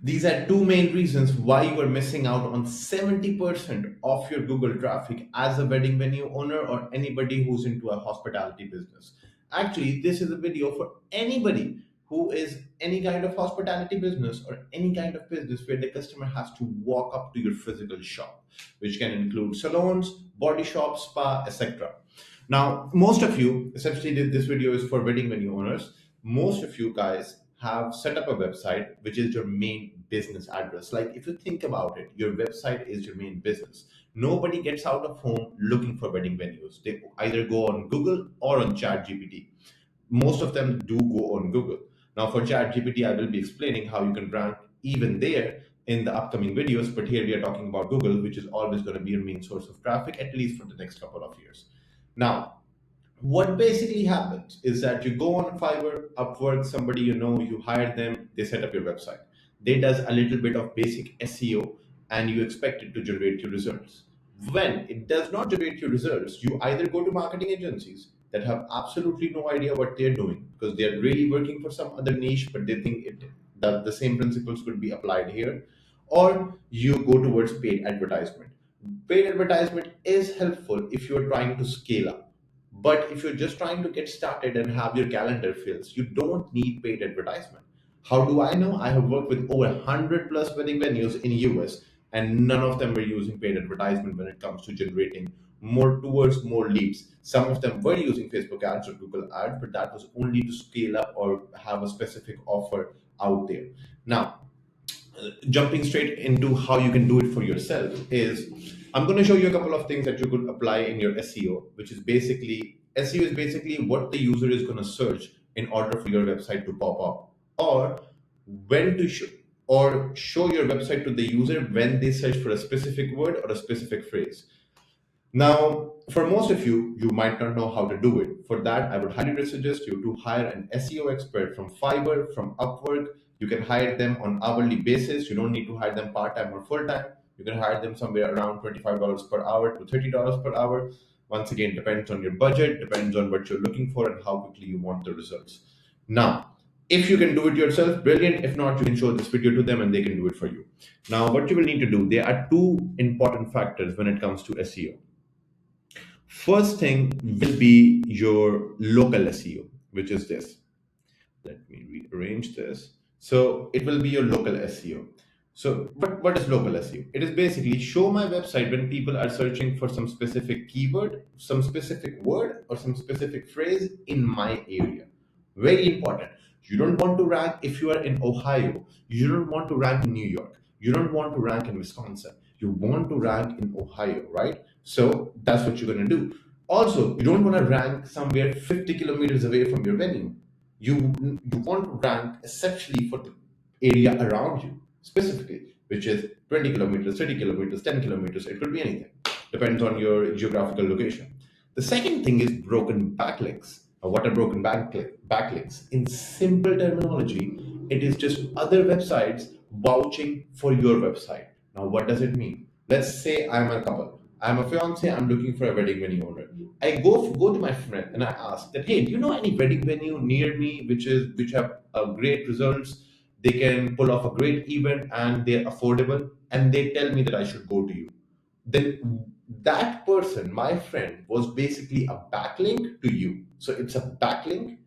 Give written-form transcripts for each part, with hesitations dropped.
These are two main reasons why you are missing out on 70% of your Google traffic as a wedding venue owner or anybody who's into a hospitality business. Actually, this is a video for anybody who is any kind of hospitality business or any kind of business where the customer has to walk up to your physical shop, which can include salons, body shops, spa, etc. Now, most of you, essentially, this video is for wedding venue owners. Most of you guys have set up a website, which is your main business address. Like, if you think about it, your website is your main business. Nobody gets out of home looking for wedding venues. They either go on Google or on ChatGPT. Most of them do go on Google. Now, for ChatGPT, I will be explaining how you can rank even there in the upcoming videos. But here we are talking about Google, which is always going to be your main source of traffic, at least for the next couple of years. Now, what basically happens is that you go on Fiverr, Upwork, somebody you know, you hire them, they set up your website. They does a little bit of basic SEO and you expect it to generate your results. When it does not generate your results, you either go to marketing agencies that have absolutely no idea what they're doing because they're really working for some other niche, but they think that the same principles could be applied here, or you go towards paid advertisement. Paid advertisement is helpful if you're trying to scale up, but if you're just trying to get started and have your calendar fills, you don't need paid advertisement. How do I know? I have worked with over 100 plus wedding venues in US, and none of them were using paid advertisement when it comes to generating more leads. Some of them were using Facebook ads or Google ads, but that was only to scale up or have a specific offer out there. Now, jumping straight into how you can do it for yourself is I'm going to show you a couple of things that you could apply in your SEO, which is basically SEO is basically what the user is going to search in order for your website to pop up, or when to show or show your website to the user when they search for a specific word or a specific phrase. Now, for most of you, you might not know how to do it. For that, I would highly suggest you to hire an SEO expert from Fiverr, from Upwork. You can hire them on hourly basis. You don't need to hire them part-time or full-time. You can hire them somewhere around $25 per hour to $30 per hour. Once again, depends on your budget, depends on what you're looking for and how quickly you want the results. Now, if you can do it yourself, brilliant. If not, you can show this video to them and they can do it for you. Now, what you will need to do, there are two important factors when it comes to SEO. First thing will be your local SEO, which is this. Let me rearrange this. So it will be your local SEO. So what is local SEO? It is basically show my website when people are searching for some specific keyword, some specific word, or some specific phrase in my area. Very important. You don't want to rank if you are in Ohio. You don't want to rank in New York. You don't want to rank in Wisconsin. You want to rank in Ohio, right? So that's what you're going to do. Also, you don't want to rank somewhere 50 kilometers away from your venue. You want to rank essentially for the area around you, specifically, which is 20 kilometers, 30 kilometers, 10 kilometers. It could be anything. Depends on your geographical location. The second thing is broken backlinks. What are broken backlinks? In simple terminology, it is just other websites vouching for your website. Now, what does it mean? Let's say I'm a couple. I'm a fiance. I'm looking for a wedding venue owner. I go to my friend and I ask that, hey, do you know any wedding venue near me which have great results? They can pull off a great event and they're affordable. And they tell me that I should go to you. Then that person, my friend, was basically a backlink to you. So it's a backlink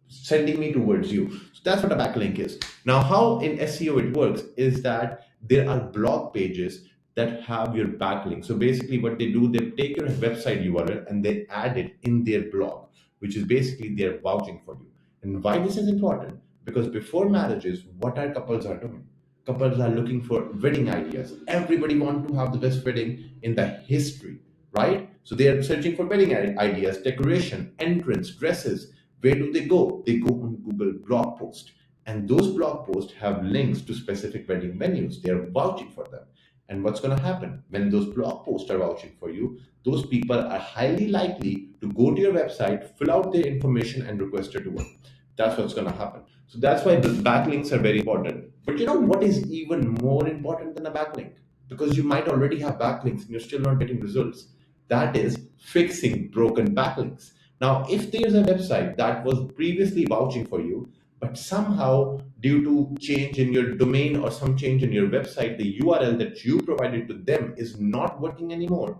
sending me towards you. So that's what a backlink is. Now, how in SEO it works is that there are blog pages that have your backlink. So basically what they do, they take your website URL and they add it in their blog, which is basically they're vouching for you. And why this is important? Because before marriages, what are couples are doing? Couples are looking for wedding ideas. Everybody wants to have the best wedding in the history, right? So they are searching for wedding ideas, decoration, entrance, dresses. Where do they go? They go on Google blog post. And those blog posts have links to specific wedding venues. They are vouching for them. And what's going to happen when those blog posts are vouching for you? Those people are highly likely to go to your website, fill out their information, and request it to work. That's what's going to happen. So that's why the backlinks are very important. But you know what is even more important than a backlink? Because you might already have backlinks and you're still not getting results. That is fixing broken backlinks. Now, if there's a website that was previously vouching for you, but somehow due to change in your domain or some change in your website, the URL that you provided to them is not working anymore.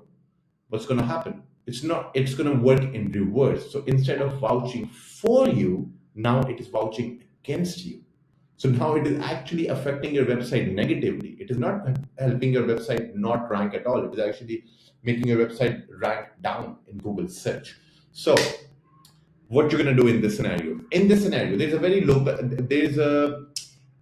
What's going to happen? It's going to work in reverse. So instead of vouching for you, now it is vouching against you. So now it is actually affecting your website negatively. It is not helping your website not rank at all. It is actually making your website rank down in Google search. So what you're going to do in this scenario? In this scenario, there's a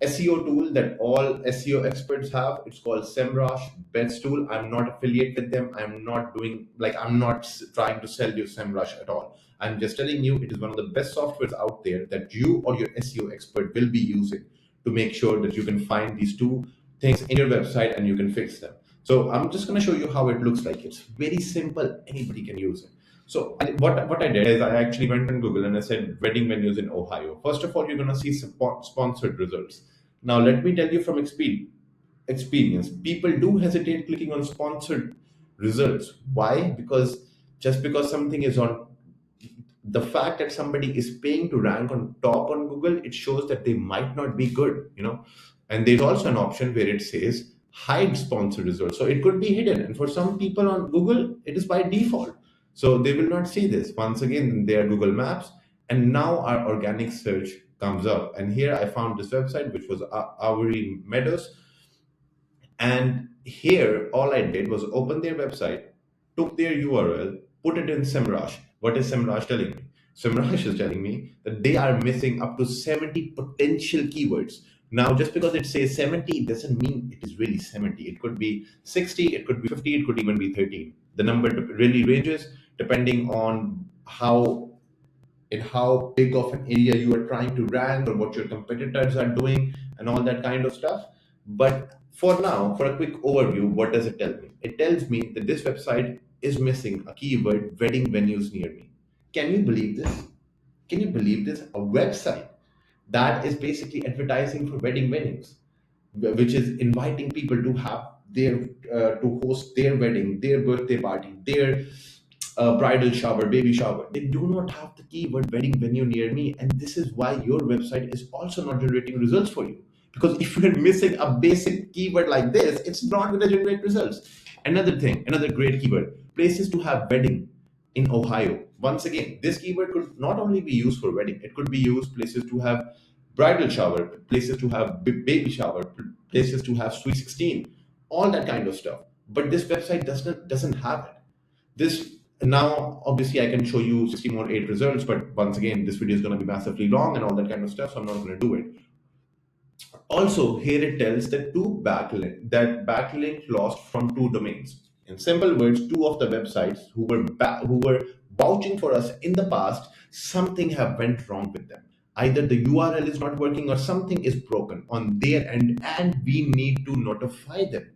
SEO tool that all SEO experts have. It's called SEMrush Best Tool. I'm not affiliated with them. I'm not trying to sell you SEMrush at all. I'm just telling you it is one of the best softwares out there that you or your SEO expert will be using to make sure that you can find these two things in your website and you can fix them. So I'm just going to show you how it looks like. It's very simple. Anybody can use it. So what I did is I actually went on Google and I said wedding venues in Ohio. First of all, you're going to see sponsored results. Now, let me tell you from experience, people do hesitate clicking on sponsored results. Why? Because something is on, the fact that somebody is paying to rank on top on Google, it shows that they might not be good. And there's also an option where it says hide sponsored results. So it could be hidden. And for some people on Google, it is by default. So they will not see this. Once again, they are Google Maps. And now our organic search comes up. And here I found this website, which was Avery Meadows. And here, all I did was open their website, took their URL, put it in SEMrush. What is SEMrush telling me? SEMrush is telling me that they are missing up to 70 potential keywords. Now, just because it says 70 doesn't mean it is really 70. It could be 60, it could be 50, it could even be 13. The number really ranges depending on how big of an area you are trying to rank or what your competitors are doing and all that kind of stuff. But for now, for a quick overview, what does it tell me? It tells me that this website is missing a keyword, wedding venues near me. Can you believe this? Can you believe this? A website that is basically advertising for wedding venues, which is inviting people to have to host their wedding, their birthday party, their bridal shower, baby shower. They do not have the keyword wedding venue near me, and this is why your website is also not generating results for you. Because if you're missing a basic keyword like this, it's not going to generate results. Another thing, another great keyword: places to have wedding in Ohio. Once again, this keyword could not only be used for wedding; it could be used places to have bridal shower, places to have baby shower, places to have sweet 16, all that kind of stuff. But this website doesn't have it. This Now obviously I can show you 60 more 8 results, but once again this video is going to be massively long and all that kind of stuff, so I'm not going to do it. Also, here it tells that backlink lost from 2 domains. In simple words, 2 of the websites who were vouching for us in the past, something have went wrong with them. Either the URL is not working or something is broken on their end, and we need to notify them.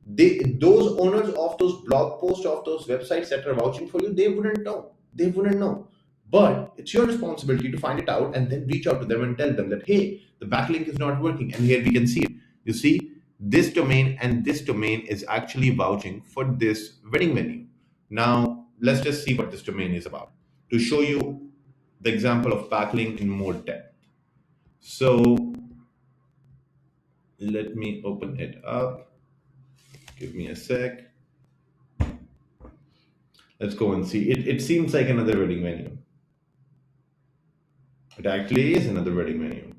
Those owners of those blog posts of those websites that are vouching for you, they wouldn't know. But it's your responsibility to find it out and then reach out to them and tell them that, hey, the backlink is not working. And here we can see it. You see, this domain and this domain is actually vouching for this wedding venue. Now let's just see what this domain is about to show you the example of backlink in more depth. So let me open it up. Give me a sec. Let's go and see. It seems like another wedding venue. It actually is another wedding venue.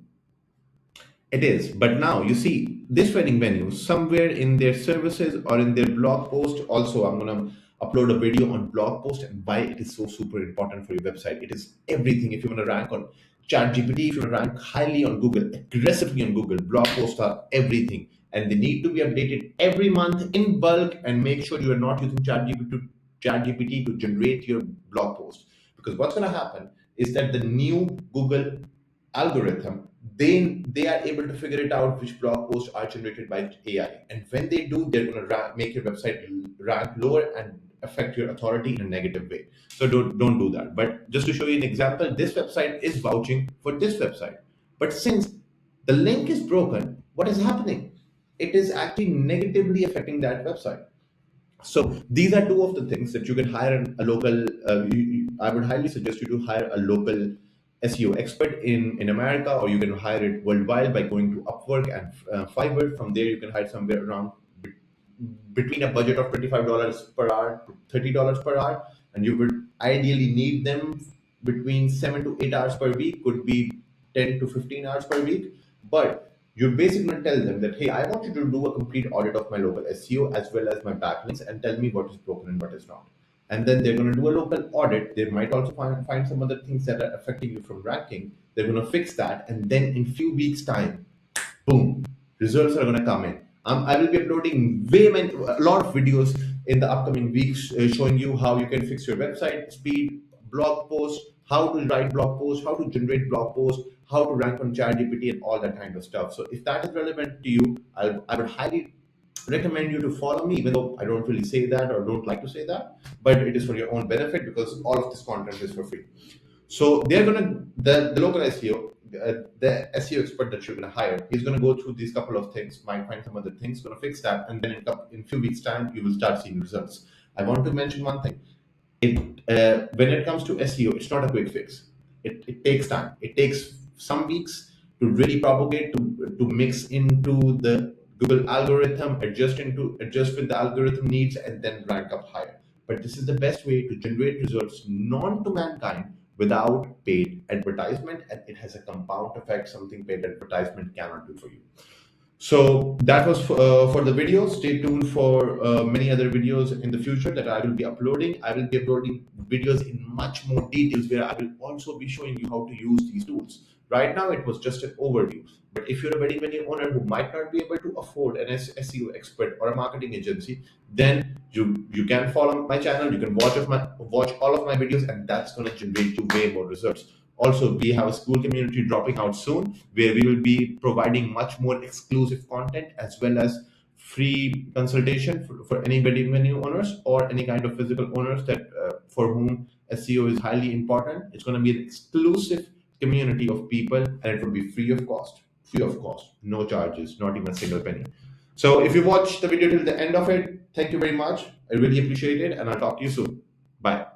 It is. But now you see this wedding venue somewhere in their services or in their blog post. Also, I'm going to upload a video on blog post and why it is so super important for your website. It is everything. If you want to rank on ChatGPT, if you want to rank highly on Google, aggressively on Google, blog posts are everything. And they need to be updated every month in bulk, and make sure you are not using ChatGPT to generate your blog post. Because what's going to happen is that the new Google algorithm, they are able to figure it out which blog posts are generated by AI. And when they do, they're going to make your website rank lower and affect your authority in a negative way. So don't do that. But just to show you an example, this website is vouching for this website. But since the link is broken, what is happening? It is actually negatively affecting that website. So these are 2 of the things that you can hire a local. I would highly suggest you to hire a local SEO expert in America, or you can hire it worldwide by going to Upwork and Fiverr. From there, you can hire somewhere around between a budget of $25 per hour to $30 per hour, and you would ideally need them between 7 to 8 hours per week, could be 10 to 15 hours per week. But you're basically going to tell them that, hey, I want you to do a complete audit of my local SEO as well as my backlinks and tell me what is broken and what is not. And then they're going to do a local audit. They might also find some other things that are affecting you from ranking. They're going to fix that. And then in few weeks' time, boom, results are going to come in. I will be uploading a lot of videos in the upcoming weeks showing you how you can fix your website speed, blog posts, how to write blog posts, how to generate blog posts, how to rank on ChatGPT, and all that kind of stuff. So if that is relevant to you, I would highly recommend you to follow me, even though I don't really say that or don't like to say that, but it is for your own benefit because all of this content is for free. So they're gonna the local SEO, the SEO expert that you're gonna hire, he's gonna go through these couple of things, might find some other things, gonna fix that, and then in few weeks' time, you will start seeing results. I want to mention one thing. When it comes to SEO, it's not a quick fix. It takes time. It takes some weeks to really propagate, to mix into the Google algorithm, adjust with the algorithm needs, and then rank up higher. But this is the best way to generate results known to mankind without paid advertisement, and it has a compound effect, something paid advertisement cannot do for you. So that was for the video. Stay tuned for many other videos in the future that I will be uploading. I will be uploading videos in much more details where I will also be showing you how to use these tools. Right now, it was just an overview. But if you're a wedding venue owner who might not be able to afford an SEO expert or a marketing agency, then you can follow my channel. You can watch all of my videos, and that's going to generate you way more results. Also, we have a school community dropping out soon where we will be providing much more exclusive content as well as free consultation for any wedding venue owners or any kind of physical owners that for whom SEO is highly important. It's going to be an exclusive community of people, and it will be free of cost, no charges, not even a single penny. So if you watch the video till the end of it, thank you very much. I really appreciate it, and I'll talk to you soon. Bye.